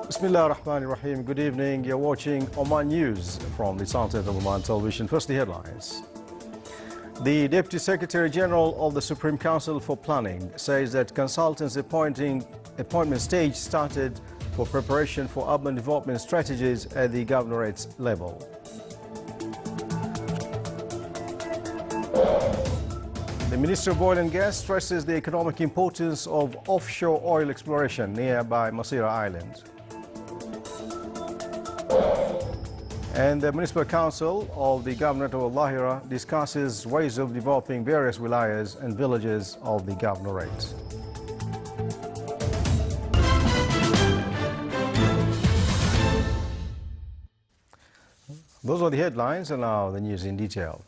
Bismillah ar-Rahman ar-Rahim. Good evening. You're watching Oman News from the Sultanate of Oman Television. First, the headlines. The Deputy Secretary General of the Supreme Council for Planning says that consultants' appointment stage started for preparation for urban development strategies at the governorate's level. The Minister of Oil and Gas stresses the economic importance of offshore oil exploration nearby Masira Island. And the Municipal Council of the Governorate of Al-Lahira discusses ways of developing various wilayas and villages of the governorate. Those are the headlines, and now the news in detail.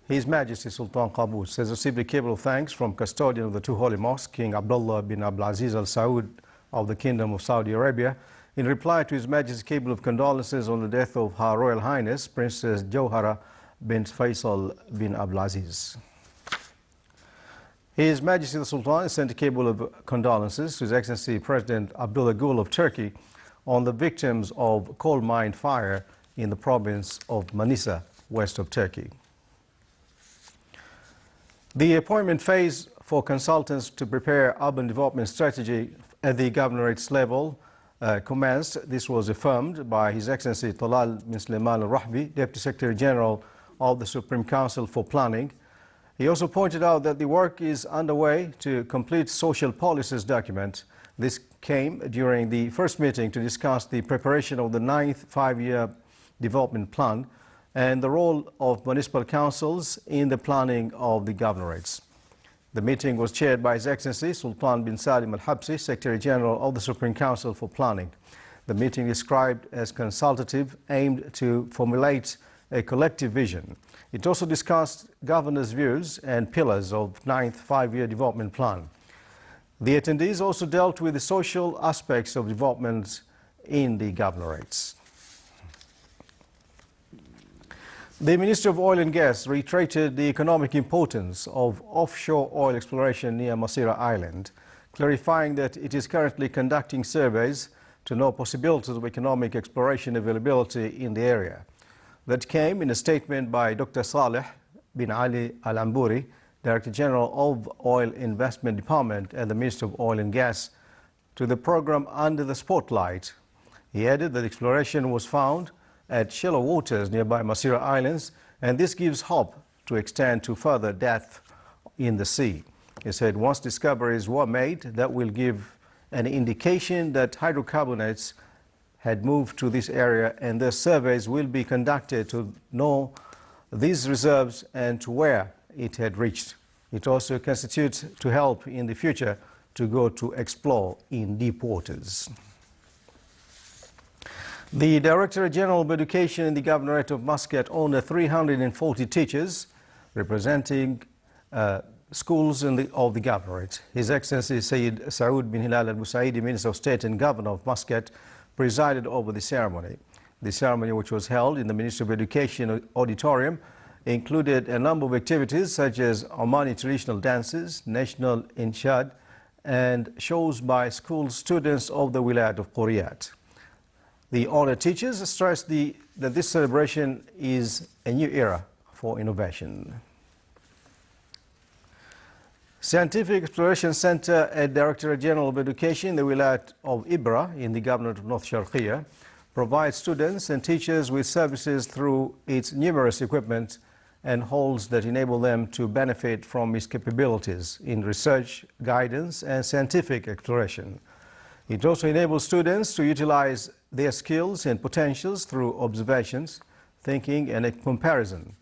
His Majesty Sultan Qaboos has received a cable of thanks from custodian of the two holy mosques, King Abdullah bin Abdulaziz Al Saud of the Kingdom of Saudi Arabia, in reply to His Majesty's cable of condolences on the death of Her Royal Highness Princess Jawhara bint Faisal bin Abdulaziz. His Majesty the Sultan sent a cable of condolences to His Excellency President Abdullah Gül of Turkey on the victims of coal mine fire in the province of Manisa, west of Turkey. The appointment phase for consultants to prepare urban development strategy at the governorate's level commenced. This was affirmed by His Excellency Talal bin Sulaiman Al-Rahbi, Deputy Secretary General of the Supreme Council for Planning. He also pointed out that the work is underway to complete social policies document. This came during the first meeting to discuss the preparation of the 9th five-year development plan and the role of municipal councils in the planning of the governorates. The meeting was chaired by His Excellency Sultan bin Salim Al-Habsi, Secretary General of the Supreme Council for Planning. The meeting described as consultative, aimed to formulate a collective vision. It also discussed governors' views and pillars of 9th five-year development plan. The attendees also dealt with the social aspects of development in the governorates. The Minister of Oil and Gas reiterated the economic importance of offshore oil exploration near Masira Island, clarifying that it is currently conducting surveys to know possibilities of economic exploration availability in the area. That came in a statement by Dr. Saleh bin Ali Al-Amburi, Director General of Oil Investment Department at the Ministry of Oil and Gas, to the program Under the Spotlight. He added that exploration was found at shallow waters nearby Masira Islands, and this gives hope to extend to further depth in the sea. He said once discoveries were made, that will give an indication that hydrocarbonates had moved to this area, and the surveys will be conducted to know these reserves and to where it had reached. It also constitutes to help in the future to go to explore in deep waters. The Director General of Education in the Governorate of Muscat owned 340 teachers representing schools of the Governorate. His Excellency Sayyid Saud bin Hilal Al-Busaidi, Minister of State and Governor of Muscat, presided over the ceremony. The ceremony, which was held in the Ministry of Education auditorium, included a number of activities such as Omani traditional dances, national inshad, and shows by school students of the Wilayat of Quriyat. The honored teachers stressed that this celebration is a new era for innovation. Scientific Exploration Center at Directorate General of Education in the Wilayat of Ibra in the Governorate of North Sharqiya provides students and teachers with services through its numerous equipment and halls that enable them to benefit from its capabilities in research, guidance, and scientific exploration. It also enables students to utilize their skills and potentials through observations, thinking, and a comparison.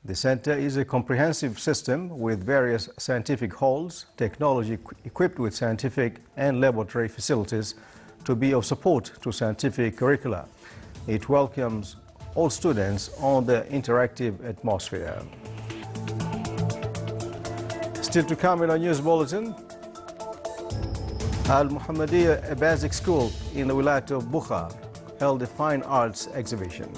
The center is a comprehensive system with various scientific halls, technology equipped with scientific and laboratory facilities to be of support to scientific curricula. It welcomes all students on the interactive atmosphere. Still to come in our news bulletin, Al Muhammadiyya, a basic school in the Wilayat of Bukhar, held a fine arts exhibition.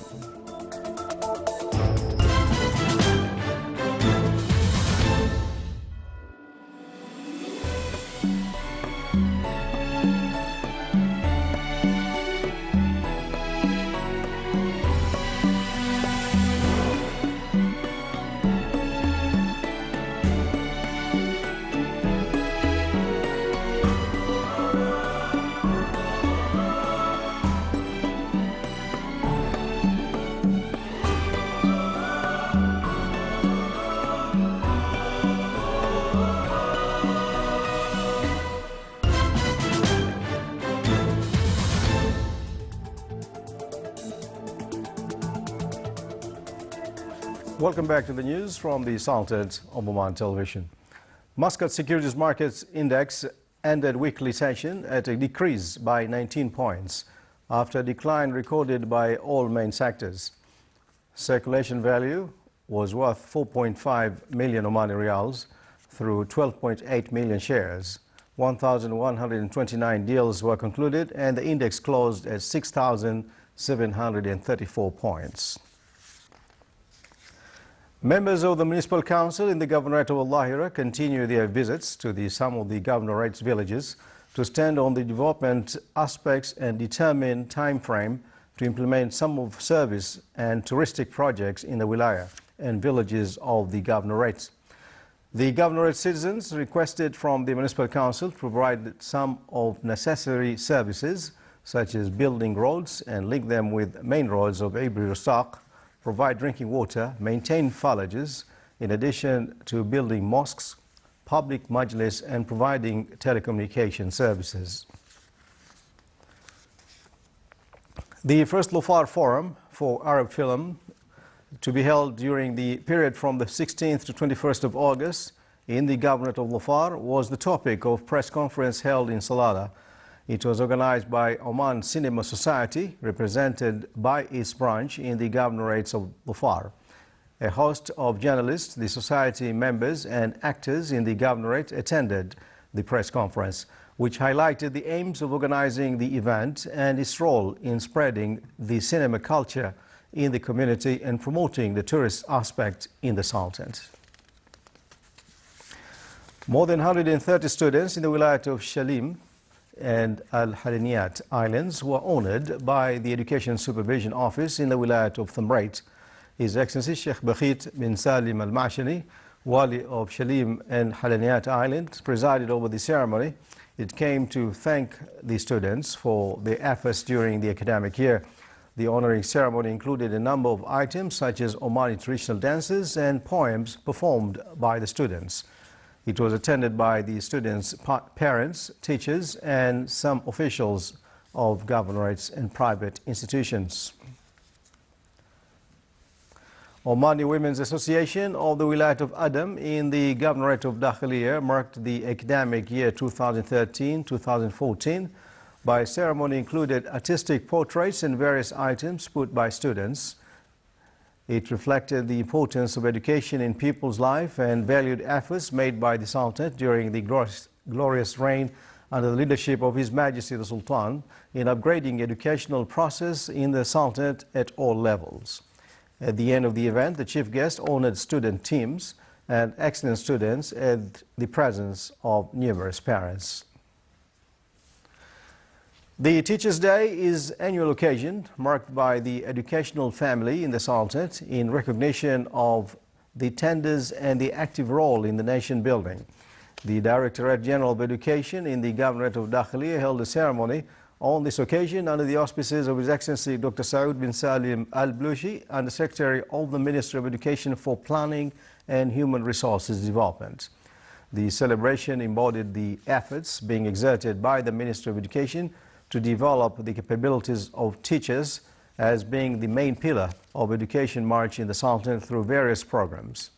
Welcome back to the news from the Sultanate of Oman Television. Muscat Securities Markets Index ended weekly session at a decrease by 19 points after a decline recorded by all main sectors. Circulation value was worth 4.5 million Omani Riyals through 12.8 million shares. 1,129 deals were concluded and the index closed at 6,734 points. Members of the Municipal Council in the Governorate of Al-Lahira continue their visits to some of the governorate's villages to stand on the development aspects and determine time frame to implement some of service and touristic projects in the wilaya and villages of the governorate. The governorate citizens requested from the Municipal Council to provide some of necessary services such as building roads and link them with main roads of Ibri Rustaq, provide drinking water, maintain fallages, in addition to building mosques, public majlis and providing telecommunication services. The first Lufar Forum for Arab Film, to be held during the period from the 16th to 21st of August in the Governorate of Lufar, was the topic of press conference held in Salada. It was organized by Oman Cinema Society, represented by its branch in the governorates of Lufar. A host of journalists, the society members and actors in the governorate attended the press conference, which highlighted the aims of organizing the event and its role in spreading the cinema culture in the community and promoting the tourist aspect in the Sultanate. More than 130 students in the Wilayat of Shalim and Al-Halaniyat Islands were honored by the Education Supervision Office in the Wilayat of Thamrait. His Excellency Sheikh Bakhit bin Salim Al-Mashani, Wali of Shalim and Halaniyat Island, presided over the ceremony. It came to thank the students for their efforts during the academic year. The honoring ceremony included a number of items such as Omani traditional dances and poems performed by the students. It was attended by the students' parents, teachers, and some officials of governorates and private institutions. Omani Women's Association of the Wilayat of Adam in the Governorate of Dakhiliya marked the academic year 2013-2014 by a ceremony included artistic portraits and various items put by students. It reflected the importance of education in people's life and valued efforts made by the Sultanate during the glorious reign under the leadership of His Majesty the Sultan in upgrading educational process in the Sultanate at all levels. At the end of the event, the chief guest honored student teams and excellent students at the presence of numerous parents. The Teachers' Day is an annual occasion marked by the educational family in the Sultanate in recognition of the tenders and the active role in the nation building. The Directorate General of Education in the Governorate of Dakhiliya held a ceremony on this occasion under the auspices of His Excellency Dr. Saud bin Salim Al-Blushi, Under Secretary of the Ministry of Education for Planning and Human Resources Development. The celebration embodied the efforts being exerted by the Ministry of Education to develop the capabilities of teachers as being the main pillar of education march in the Sultanate through various programs.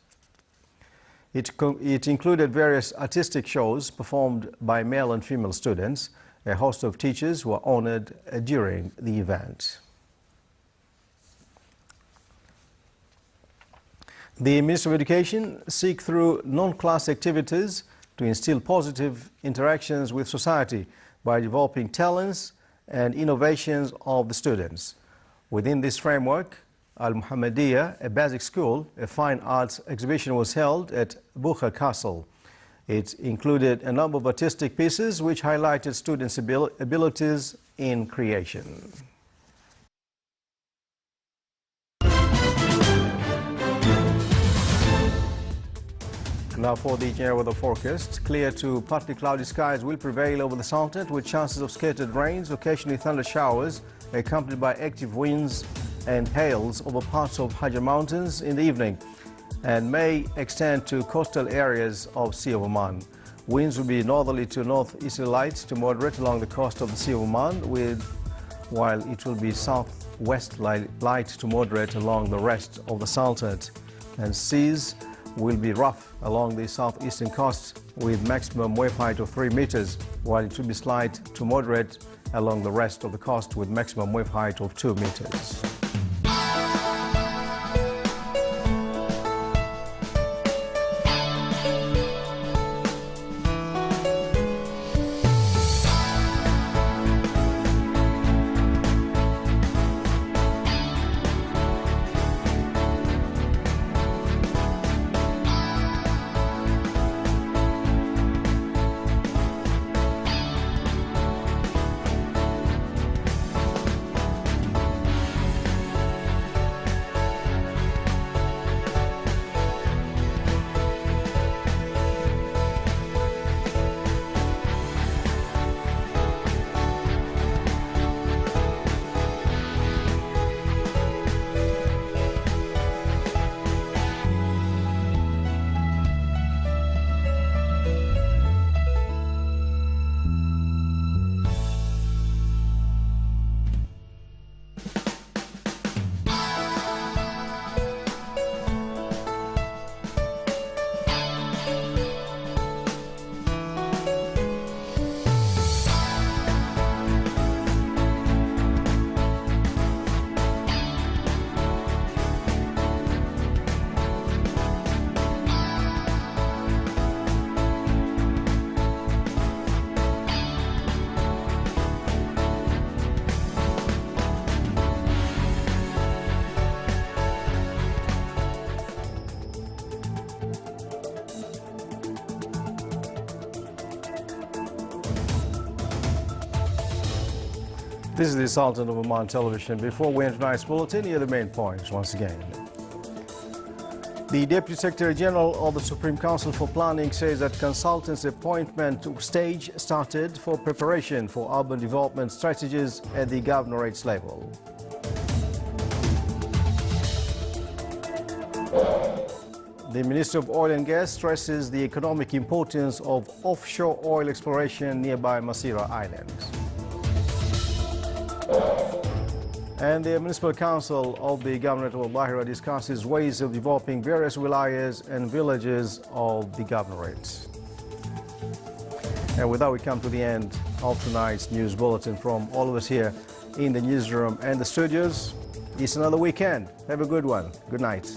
It included various artistic shows performed by male and female students. A host of teachers were honored during the event. The Minister of Education seek through non-class activities to instill positive interactions with society by developing talents and innovations of the students. Within this framework, Al-Muhammadiyya, a basic school, a fine arts exhibition was held at Bukha Castle. It included a number of artistic pieces which highlighted students' abilities in creation. Now for the general weather forecast. Clear to partly cloudy skies will prevail over the Sultanate with chances of scattered rains, occasionally thunder showers, accompanied by active winds and hails over parts of Hajar Mountains in the evening, and may extend to coastal areas of Sea of Oman. Winds will be northerly to northeasterly light to moderate along the coast of the Sea of Oman, while it will be southwest light to moderate along the rest of the Sultanate, and seas will be rough along the southeastern coast with maximum wave height of 3 meters, while it will be slight to moderate along the rest of the coast with maximum wave height of 2 meters. This is the Sultan of Oman Television. Before we end tonight's bulletin, here are the main points once again. The Deputy Secretary General of the Supreme Council for Planning says that consultants' appointment stage started for preparation for urban development strategies at the governorate's level. The Minister of Oil and Gas stresses the economic importance of offshore oil exploration nearby Masira Island. And the Municipal Council of the Governorate of Al-Bahira discusses ways of developing various wilayas and villages of the Governorate. And with that, we come to the end of tonight's news bulletin. From all of us here in the newsroom and the studios, it's another weekend. Have a good one. Good night.